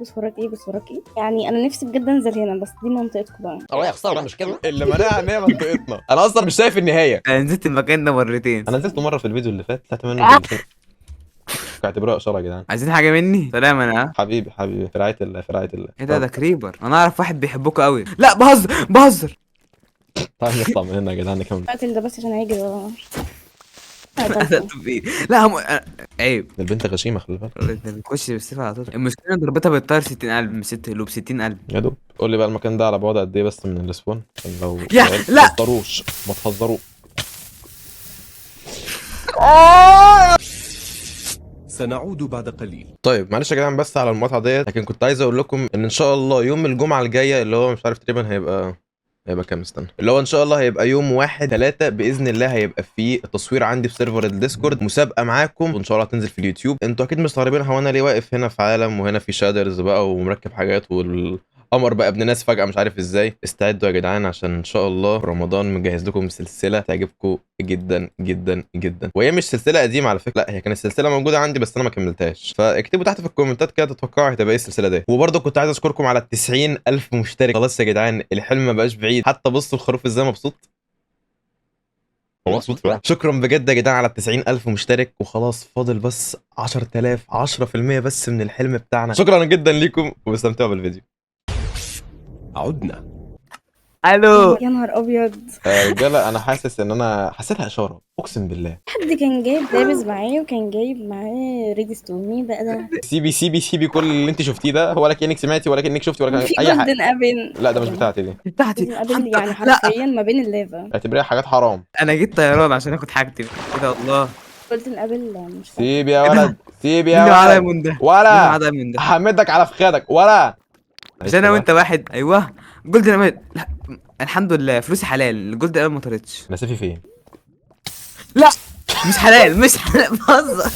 بص وراك ايه، بص وراك ايه. يعني انا نفسي بجد انزل هنا، بس دي منطقتكم بقى. الله يا خساره مش كده اللي منعها ان هي منطقتنا. انا اصلا مش شايف النهايه. انا نزلت المكان ده مرتين. انا نزلت مره في الفيديو اللي فات طلعت منه آه. جلتين. اعتبروها اشاره يا جدعان. عايزين حاجه مني؟ سلام انا حبيبي حبيبي في رعايه الله في رعايه الله. ايه ده كريبر. انا اعرف واحد بيحبكوا قوي. لا بهزر بهزر. تعال نطلع من هنا يا جدعان نكمل. قاتل ده بس عشان هيجري وراه. طب ايه؟ لا هم عيب. البنت غشيمه خلي بالك. انت بتخش بالسيف على طول. المشكله إن ضربتها بالطير 60000 مش 6 قلوب 60000. يا دوب قول لي بقى المكان ده على بعد قد ايه بس من السبون عشان لو يا لا. ما تهزروش ما تهزروا. سنعود بعد قليل. طيب معلش يا جدعان بس على المقاطعه ديت، لكن كنت عايز اقول لكم ان شاء الله يوم الجمعه الجايه اللي هو مش عارف تقريبا هيبقى كام، استنى، اللي هو ان شاء الله هيبقى يوم 1/3 باذن الله. هيبقى فيه التصوير عندي في سيرفر الديسكورد، مسابقه معاكم وان شاء الله هتنزل في اليوتيوب. انتوا اكيد مستغربين هو انا ليه واقف هنا في عالم وهنا في شادرز بقى ومركب حاجات والقمر بقى ابن ناس فجاه مش عارف ازاي. استعدوا يا جدعان عشان ان شاء الله رمضان مجهز لكم سلسله تعجبكم جدا جدا جدا. وهي مش سلسله قديمه على فكره، لا هي كانت سلسله موجوده عندي بس انا ما كملتهاش. فاكتبوا تحت في الكومنتات كده تتوقعوا هتبقى ايه السلسله دي. وبرضه كنت عايز اشكركم على 90,000 مشترك. خلاص يا جدعان الحلم ما بقاش بعيد. حتى بصوا الخروف ازاي مبسوط. شكرا بجد يا جدعان على 90,000 مشترك. وخلاص فاضل بس 10,000 10% بس من الحلم بتاعنا. شكرا جدا ليكم واستمتعوا بالفيديو. عدنا. الو. يا نهار ابيض، رجاله انا حاسس ان انا حسيتها اشاره اقسم بالله. حد كان جايب لابس معاه وكان جايب معاه ريدستون. مين بقى ده؟ سيبي كل اللي انت شفتيه ده، ولا كانك سمعتي ولا كانك شفتي ولا في اي حاجه. جولدن ابن. لا ده مش بتاعتي دي. بتاعتي. جولدن ابن يعني لا حرفيا ما بين اللافا. اعتبريها حاجات حرام. انا جيت طيران عشان اخد حاجتي كده. الله. جولدن ابن مش فاكر. سيب يا إيه ده؟ ولد سيب مين يا اللي معاه ولد دايموند ده؟ مين اللي ولا معاه دايموند ده؟ حمدك على فخادك ولا. مش انا وانت واحد. ايوه جولد انا. لا الحمد لله فلوسي حلال. الجولد انا ما طارتش. انا سيفي فين؟ لا مش حلال مش حلال بهزر.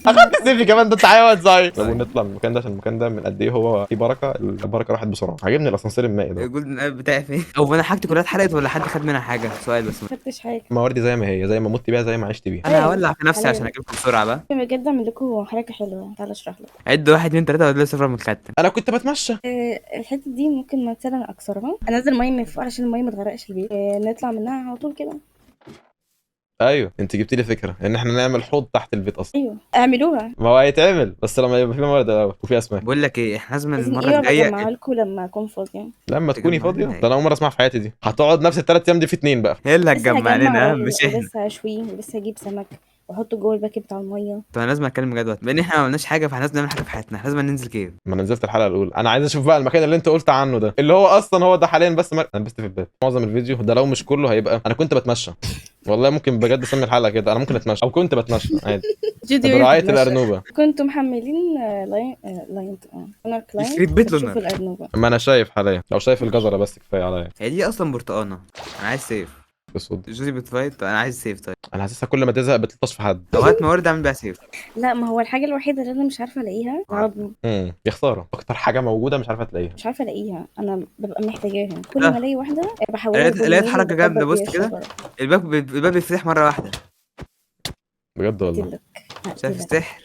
اخدت سيفي كمان ده. انت عايز ازاي؟ طب نطلع من المكان ده عشان المكان ده من قد ايه هو فيه بركه. البركه راحت بسرعه. عاجبني الاسانسير المائي ده. الجولد الاب بتاعي فين؟ او انا حاجتي كلها اتحرقت ولا حد خد منها حاجه؟ سؤال بس. ما خدتش حاجه. مواردي زي ما هي، زي ما مت بيها زي ما عشت بيها. انا هولع في نفسي عشان اجيبكم بسرعه بقى. بجد اعمل لكم حركه حلوه، تعالى اشرح لك. عد 1 2 3 ولا صفر متختم. انا كنت بتمشى. الحته دي ممكن مثلا اكسرها، انزل ميه من فوق عشان الميه ما تغرقش البيت. نطلع منها على طول كده. ايوه انت جبت لي فكره ان احنا نعمل حوض تحت البيت اصلا. ايوه اعملوها. ما هو هيتعمل بس لما يبقى في موارد الاول وفي اسماك. بقول لك ايه، احنا لازم عايزين المره ايه الجايه. بجمعها لكم لما اكون فاضيه. لما تكوني تجمع فاضيه. لنا ده انا اول مره اسمع في حياتي دي. هتقعد نفس الثلاث ايام دي في اتنين بقى. هي اللي لسه هتجمع هجمع لنا مش احنا. ولسه هشويه ولسه هجيب سمك واحطه جوه الباكي بتاع الميه. طب انا لازم اتكلم بجد دلوقتي، بان احنا ما عملناش حاجه فاحنا لازم نعمل حاجه في حياتنا. إحنا لازم ننزل كيف. ما انا نزلت الحلقه الاولى. انا عايز اشوف بقى المكان اللي انت قلت عنه ده اللي هو اصلا هو ده حاليا. بس انا لبست في البيت معظم الفيديو ده لو مش كله هيبقى انا كنت بتمشى. والله ممكن بجد اسمي الحلقه كده انا ممكن اتمشى او كنت بتمشى عادي برعايه الارنوبه. كنتوا محملين لاين انا كلاين. يخرب بيت شوف لنا. الارنوبه. ما انا شايف حاليا. لو شايف الجزره بس كفايه عليا. هي دي اصلا برتقانه. انا عايز سيف. اسود. جوزي بتفايت. انا عايز سيف. طيب انا حاسسها كل ما تزهق بتلطش في حد. اوقات موارد اعمل بيها سيف. لا ما هو الحاجه الوحيده اللي انا مش عارفه الاقيها عظم. يا خساره اكتر حاجه موجوده مش عارفه تلاقيها. مش عارفه الاقيها، انا ببقى محتاجاها. كل لا. ما الاقي واحده بحولها لقيت حركه جامده. بص كده الباب بيفتح مره واحده. بجد والله. هقتلك شايف السحر.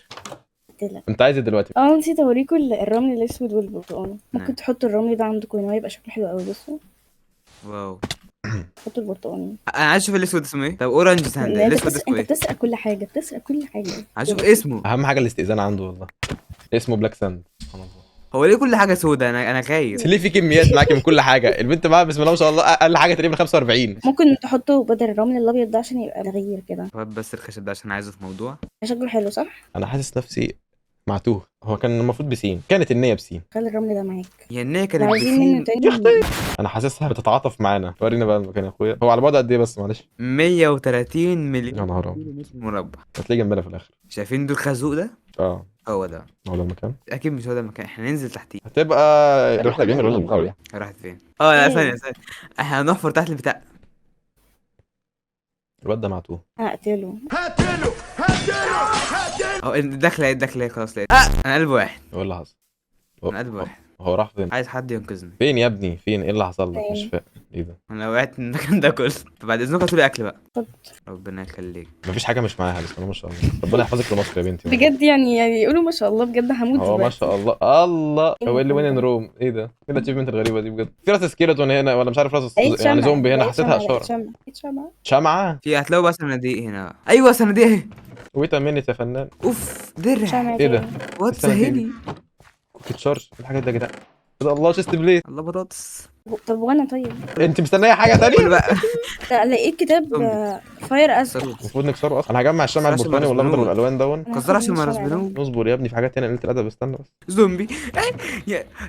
هقتلك. انت عايز ايه دلوقتي؟ نسيت اوريكم الرمل الاسود والبرتقاني. ممكن تحطوا الرمل ده عندكم هنا ويبقى شكله حلو قوي. بصوا واو. حطوا البرتقاني. انا عايز اشوف الاسود اسمه ايه. طب اورنج ساند الاسود اسمه انت ايه؟ بتسرق كل حاجه، بتسرق كل حاجه. عايز اشوف اسمه. اهم حاجه الاستئذان عنده والله. اسمه بلاك ساند. سبحان الله. هو ليه كل حاجه سودا؟ انا خايف. ليه في كميات معاكي من كل حاجه؟ البنت معاها بسم الله ما شاء الله اقل حاجه تقريبا 45. ممكن تحطوا بدل الرمل الابيض ده عشان يبقى تغيير كده. طب بس الخشب ده عشان عايزه في موضوع. شكله حلو صح؟ انا حاسس نفسي معتوه. هو كان المفروض بسين، كانت النيه بسين. خلي الرمل ده معاك. هي النية لو كانت عايزين منه بسين. تاني. انا حاسسها بتتعاطف معانا. ورينا بقى المكان يا اخويا. هو على بعد قد ايه بس معلش؟ 130 مليون يا نهار ابيض. متر مربع. هتلاقيه جنبنا في الاخر. شايفين دول خازوق ده؟ اه هو ده. هو ده المكان. اكيد مش هو ده المكان. احنا ننزل تحتيه. هتبقى رحله جميله الرز المقاولي. راحت فين؟ لا إيه؟ ثانية. احنا هنحفر تحت البتاع. الواد ده معتوه. هقتله. اهو الدخله خلاص لقيت. انا قلب واحد. هو اللي حصل. انا قلبي واحد. هو راح فين؟ عايز حد ينقذني. فين يا ابني؟ فين؟ ايه اللي حصل لك؟ فين؟ مش فاهم ايه ده. انا وقعت من المكان ده كله. فبعد اذنك هاتولي اكل بقى. اتفضل. ربنا يخليك. مفيش حاجه مش معاها، بسم الله ما شاء الله. ربنا يحفظك لمصر يا بنتي. بجد يعني يقولوا ما شاء الله، بجد هموت هو ما دلوقتي. شاء الله. الله هو ايه اللي وين ان روم؟ ايه ده؟ ايه الاتشيفمنت الغريبه دي بجد؟ في راس سكيلتون هنا ولا مش عارف راس لقيت يعني شمعة، زومبي هنا، لقيت حسيتها شمعة، اشاره. لقيت شمعة، لقيت شمعة. شمعه. في هتلاقوا بقى صناديق هنا. ايوه صناديق اهي. ويت منت يا فنان. اوف درع. شمعة ايه ده؟ تاني. وات الصناديق دي؟ سهلي. كوكي تشارج، ايه الحاجات دي يا جدعان؟ إيه ده؟ الله شيست بليت. الله بطاطس. طب وانا طيب؟ انت مستنيه حاجه قول تانية؟ بقى. لا لقيت كتاب زومبي. فاير أزرق. صاروخ. المفروض نكسره اصلا. انا هجمع الشمع كسرش البرتقاني والأخضر المرسبنون. والالوان دون. أنا كسرش هاخد من الشمع المرسبنون. اصبر يا ابني، في حاجات هنا قلة الادب، استنى بس. زومبي.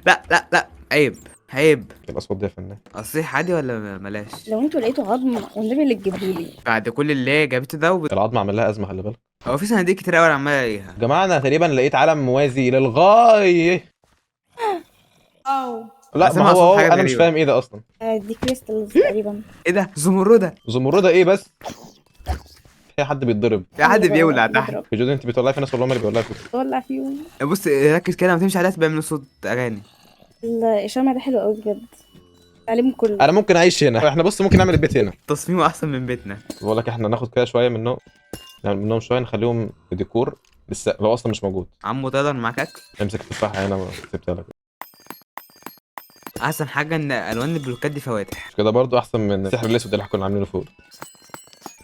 لا لا لا عيب. عيب. الاسود ده يا فنان. اصيح عادي ولا بلاش؟ لو انتوا لقيتوا عظم والنبي اللي تجيبهولي. بعد كل اللي جابته ده العظم عمل لها ازمه، خلي بالك. هو في صناديق كتير قوي عمال الاقيها. يا جماعه انا تقريبا لقيت عالم موازي للغايه. أو لا أنا سامع ما هو صوت حاجة انا مش غريبة. فاهم ايه ده اصلا. دي كريستالز تقريبا. ايه ده زمرده. زمرده ايه بس؟ في حد بيتضرب. في حد بيولع تحت. بضرب. في جود انت بتولعي في ناس ولا هم اللي بيولعوا فيك؟ ولع فيهم. بص ركز كده لما تمشي عليها تبقى من صوت اغاني. الشمع ده حلو قوي بجد. تعليم كله. انا ممكن اعيش هنا. احنا بص ممكن نعمل البيت هنا. تصميمه احسن من بيتنا. بقول لك احنا ناخد كده شويه منهم، يعني منهم شويه نخليهم ديكور لسه لو اصلا مش موجود. عمو تقدر معاك اكل. امسك التفاحه هنا سبتها لك. احسن حاجه ان الوان البلوكات دي فواتح. مش كده برضو احسن من السحر الاسود اللي احنا كنا عاملينه فوق.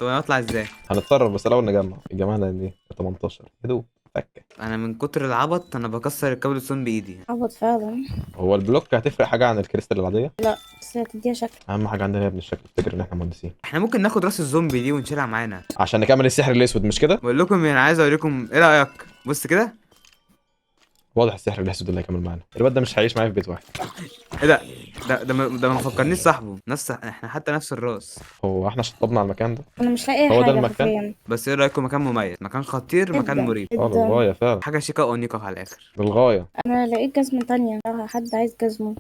طب انا اطلع ازاي؟ هنتصرف بس الاول نجمع. جمعنا دي 18 هدوء فكه. انا من كتر العبط انا بكسر الكابل الصون بايدي. عبط فعلا. هو البلوك هتفرق حاجه عن الكريستال العاديه؟ بس هتديها شكل. اهم حاجه عندنا يا ابني الشكل، افتكر ان احنا مهندسين احنا ممكن ناخد راس الزومبي دي ونشيلها معانا. عشان نكمل السحر الاسود مش كده؟ بقول لكم انا عايز اوريكم ايه رايك. بص كده. واضح السحر الاسود اللي هيكمل معانا. الواد ده مش هيعيش معايا في بيت واحد. ايه ده. ده ما فكرنيش صاحبه نفس احنا حتى نفس الراس. هو احنا شطبنا على المكان ده؟ انا مش لاقيه هو ده حاجه المكان؟ حرفيا. بس ايه رايكم مكان مميز مكان خطير مكان جداً. مريب. اه للغايه فعلا. حاجه شيكه وانيقه على الاخر. للغايه. انا لقيت جزمه تانية لو حد عايز جزمه.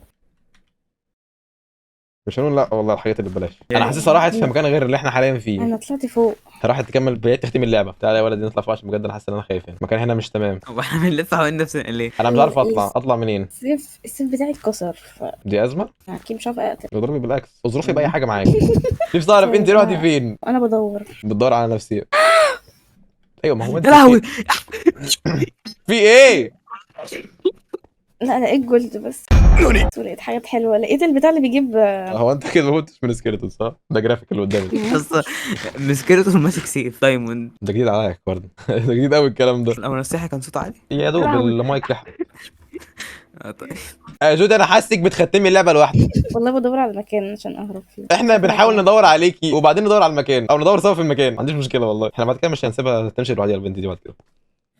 مش هنقول لا والله الحاجات اللي ببلاش. انا حاسسها راحت في مكان غير اللي احنا حاليا فيه. انا طلعت فوق. راحت تكمل بقيت تختم اللعبه. تعالى يا ولدي نطلع فوق عشان بجد انا حاسس ان انا خايف يعني. المكان هنا مش تمام. واحنا بنلف حوالين نفسنا ليه؟ انا مش عارف اطلع منين. السيف بتاعي اتكسر دي ازمه. فاكيد مش عارفه اقتل. اضربي بالاكس، اظروفي باي حاجه معاك. نفسي اعرف انت دلوقتي فين. انا بدور. بتدور على نفسي. ايوه ما هو انت يا لهوي. في ايه؟ لا لقيت جولد بس. لقيت حاجات حلوه. لقيت البتاع اللي بيجيب هو انت كده ما قلتش من سكيلتون صح؟ ده جرافيك اللي قدامك. بس مسكرته ماسك سيف دايموند. ده جديد عليك برضه. ده جديد قوي الكلام ده. لو نصيحة كان صوته عالي. يا دوب المايك يحرق. طيب. يا جود انا حاسك بتختمي اللعبه لوحدك. والله بدور على مكان عشان اهرب فيه. احنا بنحاول ندور عليكي وبعدين ندور على المكان او ندور سوا في المكان. ما عنديش مشكله والله. احنا بعد كده مش هنسيبها تمشي لوحدها البنت دي بعد كده.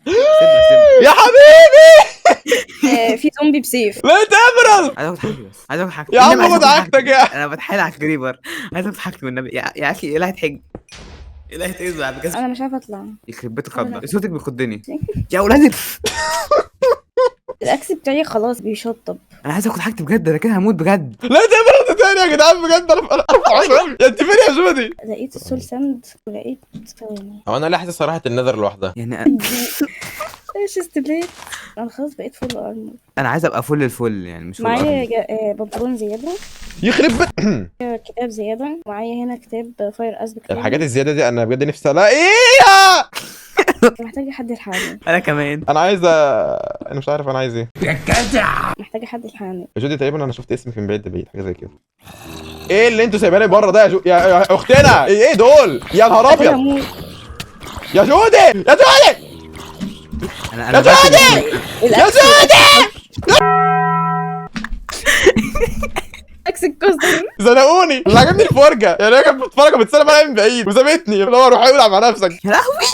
سيبنا. يا حبيبي في زومبي بسيف. لا تبرد. عايز اخد حاجتي بس عايز اخد حاجتي يا عم والنبي عايز خد آخد حاجتك حاجتي. يا انا بتحايل على الكريبر. عايز اخد حاجتي والنبي يا اخي اله تحج. اله تزعل بجد. انا مش عارفه اطلع. يخرب بيت الخضه صوتك بيخضني. يا ولادي. الاكس بتاعي خلاص بيشطب. انا عايز اخد حاجتي بجد انا كده هموت بجد. لا تبرد تاني يا جدعان بجد. انا يا انت فين يا جودي؟ لقيت السول ساند ولقيت ثواني. هو انا ليه حاسس صراحه النذر لوحدها. يعني ايش استبليت. انا خلاص بقيت فول ارمر. انا عايز ابقى فل الفل يعني مش فل أرمر. معايا بنطلون زياده. يخرب بيت. كتاب زياده. ومعايا هنا كتاب فاير ازرق. الحاجات الزياده دي انا بجد نفسي الاقيها. محتاجه حد يلحقني. انا كمان. انا عايز انا مش عارف انا عايز ايه. محتاجه حد يلحقني. يا جودي تقريبا انا شفت اسمك من بعيد لبعيد حاجه زي كده. ايه اللي انتوا سايبيني بره ده يا اختنا؟ ايه دول؟ يا نهار أنا ابيض. هموت. يا جودي يا جودي انا يا جودي يا جودي اكس الكوستر. زنقوني. اللي عجبني الفرجه يعني هي كانت بتتفرج بتسلم عليا من بعيد وسابتني. اللي هو روح العب مع نفسك. يا لهوي.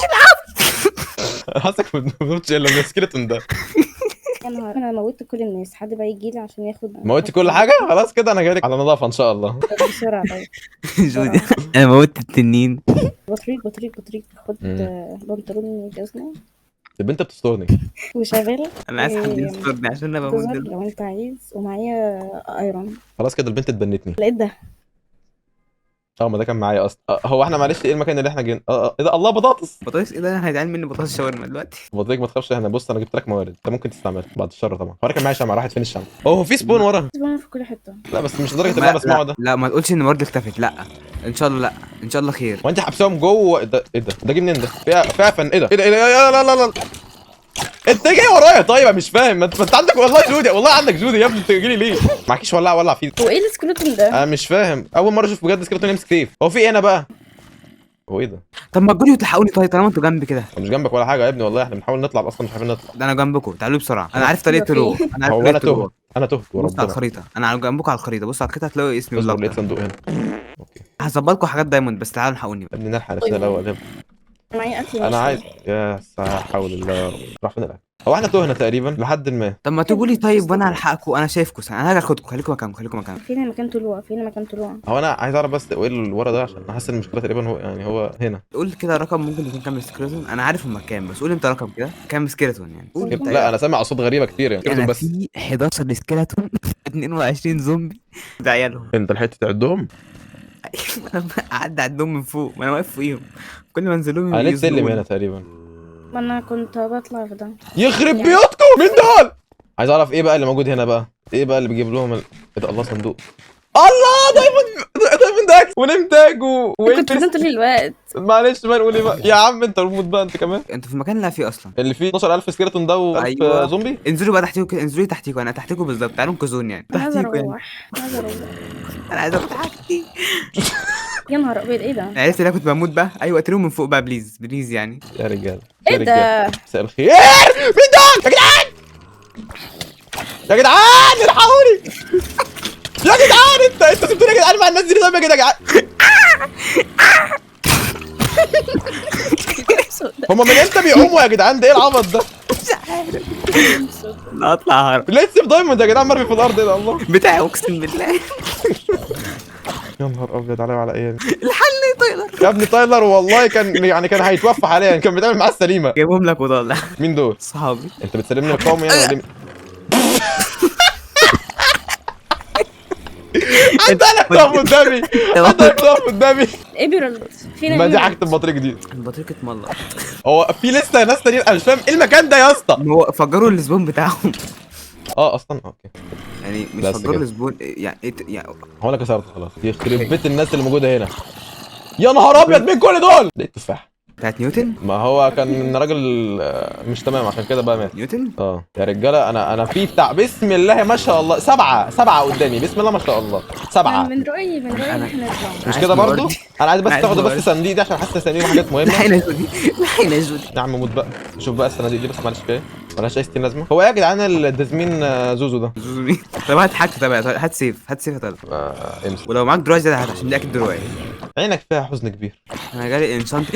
حاسك ما بتموتش الا من السكيلتون ده. يا نهار انا موتت كل الناس. حد بقى يجي لي عشان ياخد. موتي كل حاجه خلاص كده انا جايلك على نظافه ان شاء الله. بسرعه طيب. جودي انا موتت التنين. بطريق خد بنطلون وجزمه البنت بتسترني. وشغال. انا عايز حد يسترني عشان انا بموت تظهر دلوقتي. لو انت عايز. ومعايا ايرون. خلاص كده البنت اتبنتني. لقيت ده. ما ده كان معايا اصلا. هو احنا معلش ايه المكان اللي احنا جينا؟ ايه ده؟ الله بطاطس. بطاطس ايه ده؟ انا هيتعمل مني بطاطس شاورما دلوقتي. بطريق ما تخافش، احنا بص انا جبت لك موارد انت ممكن تستعملها بعد الشر طبعا. هو انا كان معايا شمعة، راحت فين الشمعة؟ هو في سبون ورا. سيبهم في كل حته. لا بس مش لدرجه اللي انا بسمعه ده. لا ما تقولش ان برضه اختفت، لا ان شاء الله، لا ان شاء الله خير. هو انت حابسهم جوه؟ ايه ده؟ ده جه منين ده؟ فيها فن. ايه ده؟ ايه ده؟ لا لا لا، انت جاي ورايا طيب؟ أنا مش فاهم. ما انت عندك والله جودي، والله عندك جودي يا ابني. انت جاي لي ليه؟ معكيش ولع فيه. هو ايه السكلوتون ده؟ انا مش فاهم، اول مره اشوف بجد سكرتون يمسك سيف. هو في ايه هنا بقى؟ هو ايه ده؟ طب ما تجولي وتلحقوني طيب طالما انتوا جنبي كده. أنا مش جنبك ولا حاجه يا ابني، والله احنا بنحاول نطلع اصلا مش عارفين نطلع. ده انا جنبكم، تعالوا بسرعه، انا عارف طريقه أيوة، في. تروح، انا عارف هو طريقه انا تروح. تهت بص على وربنا. الخريطه، انا جنبكم على الخريطه، بص على الخريطه هتلاقوا اسمي اصبر بالظبط. لقيت صندوق هنا. اوكي هظبط لكم حاجات دايموند، بس تعالوا الحقوني يا بقى. ابني نلحق نفسنا الاول يا ابني. معايا اكل انا ماشي. عايز يا حول الله يا رب. راح فين الاكل؟ هو احنا تهنا تقريبا لحد ما. طب ما تقولي طيب وانا هلحقكم، انا شايفكم، انا هاجي اخدكم، خليكم مكانكم. فين المكان طلوع؟ فين المكان طلوع؟ هو انا عايز اعرف بس ايه اللي ورا ده، عشان انا حاسس ان المشكله تقريبا هو يعني هو هنا. قول كده رقم ممكن يكون كام سكيلتون، انا عارف المكان، بس قول انت رقم كده كام سكيلتون يعني. قول انت. لا انا سامع اصوات غريبه كتير يعني انا بس. في 11 سكيلتون 22 زومبي ده عيالهم. انت لحقت تعدهم؟ انا قاعد عندهم من فوق، ما انا واقف فوقيهم، كل ما انزل لهم انا لقيت سلم يزنقوني. هنا تقريبا. ما انا كنت بطلع في ده. يخرب بيوتكم مين دول؟ عايز اعرف ايه بقى اللي موجود هنا بقى؟ ايه بقى اللي بيجيب لهم ايه ده؟ الله صندوق. الله دايموند اكس ونمتاج كنت بدون طول الوقت. معلش بقى نقول ايه بقى يا عم؟ انت رموت بقى انت كمان. انتوا في المكان اللي انا فيه اصلا. اللي فيه 12000 سكيلتون ده و1000 أيوة. زومبي. انزلوا بقى تحتيكوا كده، انزلوا تحتيكوا، انا تحتيكوا بالظبط، تعالوا انقذوني يعني. انا عايزه تحتيكوا يعني. اروح. عايزه اروح. انا عايز اروح تحتي. يا نهار ابيض، ايه ده؟ عرفت ان انا كنت بموت بقى. ايوه قتلوهم من فوق بقى، بليز يعني. يا رجاله ايه يا ده؟ رجاله مساء الخير. مين دول يا جدعان؟ يا جدعان الحقوني يا جدعان. انتوا سبتوني يا جدعان مع الناس دي. طيب يا جدعان هما من امتى بيقوموا يا جدعان؟ ده ايه العبط ده؟ لا اطلع هرب لقيت سيف دايموند يا جدعان مرمي في الارض. ايه ده؟ الله بتاعي اقسم بالله. يا نهار ابيض عليا وعلى ايامي. الحل طايلر يا ابني تايلر والله كان هيتوفى حاليا، كان بيتعامل معاه السليمه. جايبهم لك وطالع. مين دول؟ صحابي. انت بتسلمني القوم يعني ولا انت انا بتقف قدامي. انت بتقف قدامي. ايه بيرد؟ فين ما دي النور؟ حاجه البطريق دي. البطريق اتملط. هو في لسه ناس تانيين انا مش فاهم ايه المكان ده يا اسطى. هو فجروا الزبون بتاعهم. اصلا اوكي. يعني مش بس فجروا كده. الزبون يعني يعني هو انا كسرت خلاص. يخرب بيت الناس اللي موجوده هنا. يا نهار ابيض مين كل دول؟ لقيت تفاح. بتاعت نيوتن. ما هو كان راجل مش تمام عشان كده بقى مات. نيوتن. يا رجاله انا في بتاع بسم الله ما شاء الله سبعه قدامي بسم الله ما شاء الله. 7 من رأيي ان احنا نطلع. مش عايز كده برضو؟ موردي. انا عايز بس عايز تاخدوا بس موردي. الصناديق دي عشان حاسس الصناديق دي حاجات مهمه. لحقنا جودي، لحقنا جودي. يا عم موت بقى. شوف بقى الصناديق دي بس معلش كده ملهاش اي ستين لازمه. هو ايه يا جدعان الدزمين زوزو ده؟ زوزو مين؟ طب هات حاجته تبع، هات سيف يا طارق. امسك. ولو معاك دراع زيادة هات عشان دي اكيد دراعي. عينك فيها حزن كبير. انا جالي انشانت.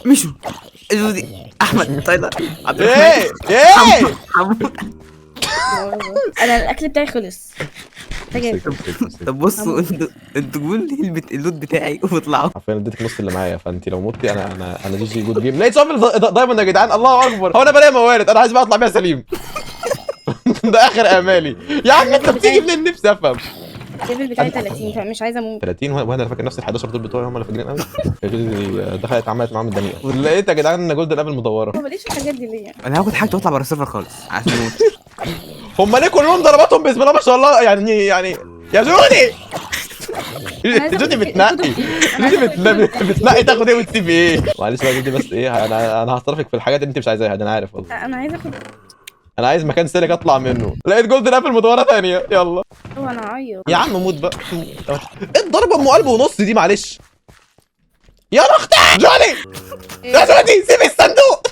مشوا جودي، احمد، تايلر، عبد ايه الرحمن، ايه حمود. انا الاكل بتاعي خلص. محتاجة آكل. طب بصوا انتوا جيبوا لي اللوت بتاعي واطلعوا. حرفيا اديتك نص اللي معايا، فانت لو متي انا جي جود جيم. لقيت صافي دايموند يا جدعان. الله اكبر. هو انا بلاقي موارد، انا عايز بقى اطلع بيها سليم. ده اخر امالي يا عم. انت بتيجي منين؟ نفسي افهم. الليفل بتاعي 30 فمش عايزه اموت. 30 وانا فاكر نفسي ال 11 دول بتوعي هم اللي فاجرين قوي. دخلت عملت معاهم الدنيا ولقيت يا جدعان جولدن ابل مدوره. ما بلاقيش الحاجات دي ليه؟ انا هاخد حاجته واطلع بره السيرفر خالص عشان اموت. هم ليه كلهم ضرباتهم بسم الله ما شاء الله يعني يا جودي. جودي بتنقي. جودي بتنقي تاخد ايه وتسيب ايه. معلش بقى جودي بس ايه انا هصرفك في الحاجات اللي انت مش عايزاها دي انا عارف والله. انا عايزه اخد. انا عايز مكان سلك اطلع منه. لقيت جولدن ابل مدوره ثانيه. يلا هو انا اعيط. يا عم موت بقى. ايه الضربه ام قلب ونص دي؟ معلش يا اختي جوني. يا جوني سيب الصندوق.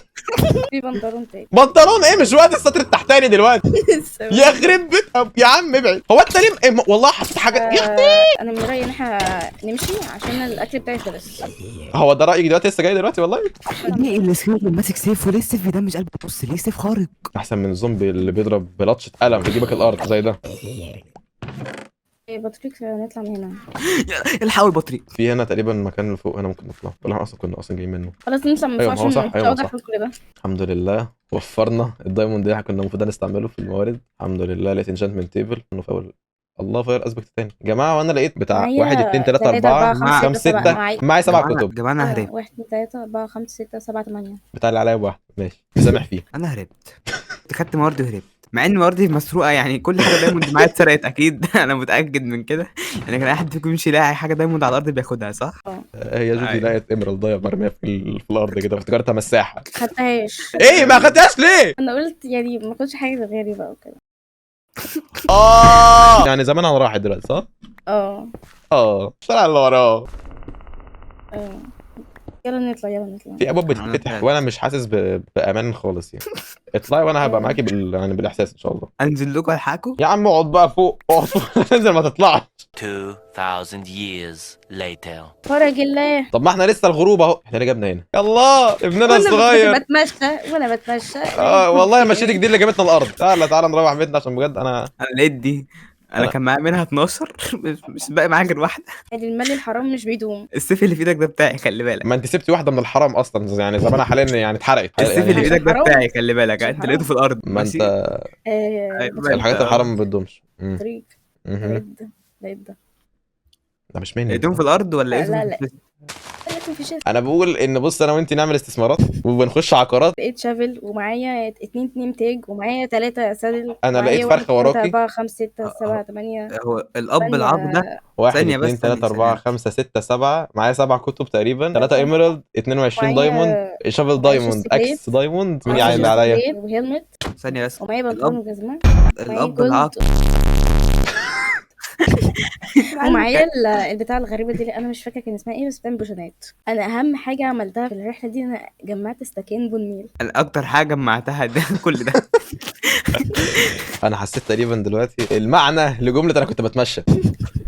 في بنطلون تاني. بنطلون ايه؟ مش وقت السطر التحتاني دلوقتي. يخرب بيت يا عم ابعد. هو انت ليه والله حطيت حاجه يا اختي. انا من رايي ان احنا نمشي عشان الاكل بتاعي خلص. هو ده رايك دلوقتي؟ لسه جاي دلوقتي والله. ليه السكيلت ماسك سيف وليه السيف ده مش قلب نص؟ ليه سيف خارق؟ احسن من الزومبي اللي بيضرب بلطشه قلم يجيبك الارض زي ده. إيه، بطريق نطلع من هنا. الحقوا البطريق. في هنا تقريبا مكان اللي فوق هنا ممكن نطلع ولا احنا كنا اصلا جايين منه. خلاص نطلع من أيوة، فوق هو عشان صح، مش أيوة، هقدر صح. اخد كل ده. الحمد لله وفرنا الدايموند اللي احنا كنا المفروض نستعمله في الموارد. الحمد لله لقيت انشانتمنت تيبل انه في اول الله فاير اسبكت تاني يا جماعه، وانا لقيت بتاع معايا 1 2 3 تلاتة، 4 أربعة، 5 6 6 معايا 7 كتب. جماعه انا هربت. 1 2 3 4 5 6 7 8. بتاع اللي عليا بواحد ماشي مسامح فيه. انا هربت. خدت مواردي وهربت، مع ان مواردي مسروقه، يعني كل حاجه دايموند معايا اتسرقت اكيد. انا متاكد من كده. يعني كان اي حد فيكم يمشي يلاقي حاجه دايموند على الارض بياخدها، صح؟ هي جوجي أيوة. لقيت ايمرالد ضايع مرميه في الارض كده، افتكرتها مساحه. خدتهاش. ايه ما خدتهاش ليه؟ انا قلت يعني ما كنتش حاجه غيري بقى وكده. يعني زمانها راحت دلوقتي صح؟ الشارع اللي وراه. اه يلا نطلع يلا نطلع. في ابواب أنا بتتفتح طلعت. وانا مش حاسس بامان خالص يعني. اطلعي وانا هبقى معاكي يعني بالاحساس ان شاء الله. انزل لكم الحقكم. يا عم اقعد بقى فوق، اقعد فوق. انزل ما تطلعش. 2000 years later. فرج الله. طب ما احنا لسه الغروب اهو، احنا اللي جبنا هنا. يلا ابننا وانا الصغير. بتمشى وانا بتمشى. والله مشيتك دي اللي جابتنا الارض. تعالى نروح بيتنا عشان بجد انا انا لقيت دي. انا أنا- كان معايا منها 12. مش باقي معايا غير واحده. يعني المال الحرام مش بيدوم. السيف اللي في ايدك ده بتاعي، خلي بالك. ما انت سبتي واحده من الحرام اصلا، يعني زمانها حاليا يعني اتحرقت. السيف يعني اللي في ايدك ده حرام. بتاعي، خلي بالك. عشان انت حرام. لقيته في الارض. ما ماشي؟ انت أيوة. الحاجات الحرام ما بتدومش. طريق. مهم. لقيت ده لقيت ده. ده مش مني. لقيتهم في الارض ولا لا، لقيتهم لا. في لقيته في شيء. انا بقول ان بص انا وانت نعمل استثمارات وبنخش عقارات. لقيت شافل ومعايا 2 تاج ومعايا 3 سادل. أنا ومعايا لقيت فرخة 1 2 3 وراكي. 4 5 6 7 8. هو الاب العاق ده. 1 ثانية 2 بس، 3 ثانية، 4 ثانية. 5 6 7 معايا 7 كتب تقريبا، 3 ايميرالد 22 معايا- دايموند شافل دايموند شيست بليد. اكس دايموند. مين ومعايا اللي عليا؟ شيست بليد وهيلمت. ثانية بس. ومعايا بنطلون الاب وجزمة. الاب العاق. ومعايا البتاع الغريبة دي اللي انا مش فاكرة كان اسمها ايه، بس بتعمل بوشنات. انا اهم حاجة عملتها في الرحلة دي انا جمعت استاكين بون ميل. اكتر حاجة جمعتها ده كل ده. انا حسيت تقريبا دلوقتي المعنى لجمله انا كنت بتمشى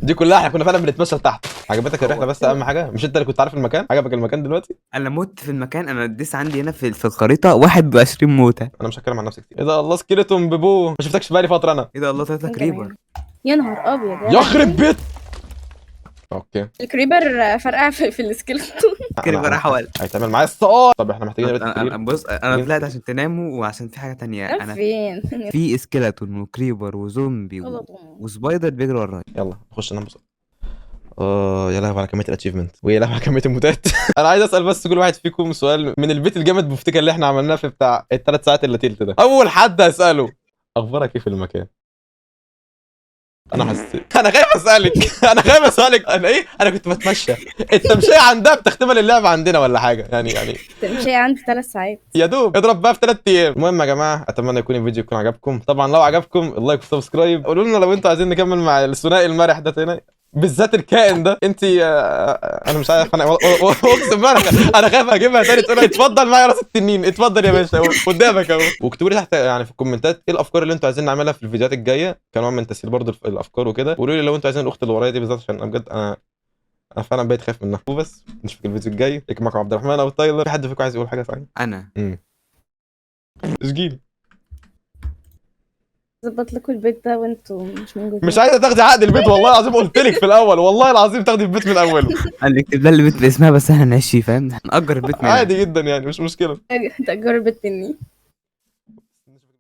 دي كلها. احنا كنا فعلا بنتمشى لتحت. عجبتك الرحله؟ بس اهم حاجه مش انت اللي كنت عارف المكان. عجبك المكان دلوقتي؟ انا مت في المكان. انا الديس عندي هنا في الخريطة 21 موتة. انا مش هتكلم عن نفسي كتير. ايه ده الله سكيلتون ببو، ما شفتكش بقالي فتره انا. ايه ده، الله 3 كريبر. يا نهار ابيض يخرب بيت. اوكي الكريبر فرقع في السكيلتون. كريبر احول. هيتعمل معايا السؤال. طب احنا محتاجين نقرا انا الكريم. بص، انا طلعت عشان تناموا وعشان في حاجة تانية. انا فين؟ في اسكيلتون وكريبر وزومبي وسبايدر بيجروا ورايا. يلا نخش ننام بسرعه. يا لهوي على كميه الاتشيفمنت ويا لهوي على كميه الموتات. انا عايز اسال بس كل واحد فيكم سؤال من البيت الجامد بفتكر اللي احنا عملناه في بتاع ال3 ساعات اللي تلت ده. اول حد هساله اخبارك ايه في المكان؟ انا حسيت انا خايف اسالك. انا خايف اسالك. انا ايه؟ انا كنت بتمشى. التمشيه عندها بتختمل اللعبه عندنا ولا حاجه يعني تمشي عندي 3 ساعات. يا دوب اضرب بقى في 3 ايام. المهم يا جماعه اتمنى يكون الفيديو يكون عجبكم. طبعا لو عجبكم اللايك والسبسكرايب. قولوا لنا لو انتوا عايزين نكمل مع الثنائي المرح ده تاني، بالذات الكائن ده. انت انا مش عارف. انا اقسم بالله انا خايف اجيبها تاني تقول اتفضل معايا راس التنين. اتفضل يا باشا قدامك اهو. واكتبوا لي تحت يعني في الكومنتات ايه الافكار اللي انتوا عايزين نعملها في الفيديوهات الجايه كنوع من تسهيل برضو الافكار وكده. وقولوا لي لو انتوا عايزين الاخت اللي ورايا دي بالذات، عشان انا بجد انا فعلا بقيت خايف منها. وبس نشوفك الفيديو الجاي. ليك معكم عبد الرحمن او تايلر. في حد فيكم عايز يقول حاجه ثانيه؟ انا اسجيل. ظبط لكم البيت ده وانتوا مش موجودين. مش عايزه تاخدي عقد البيت والله العظيم. قلت لك في الاول والله العظيم تاخدي البيت من اوله. قال لي اكتب لها البيت باسمها بس احنا نعيش فيه، فاهم؟ هنأجر البيت منها. عادي جدا يعني مش مشكله. تأجروا البيت مني.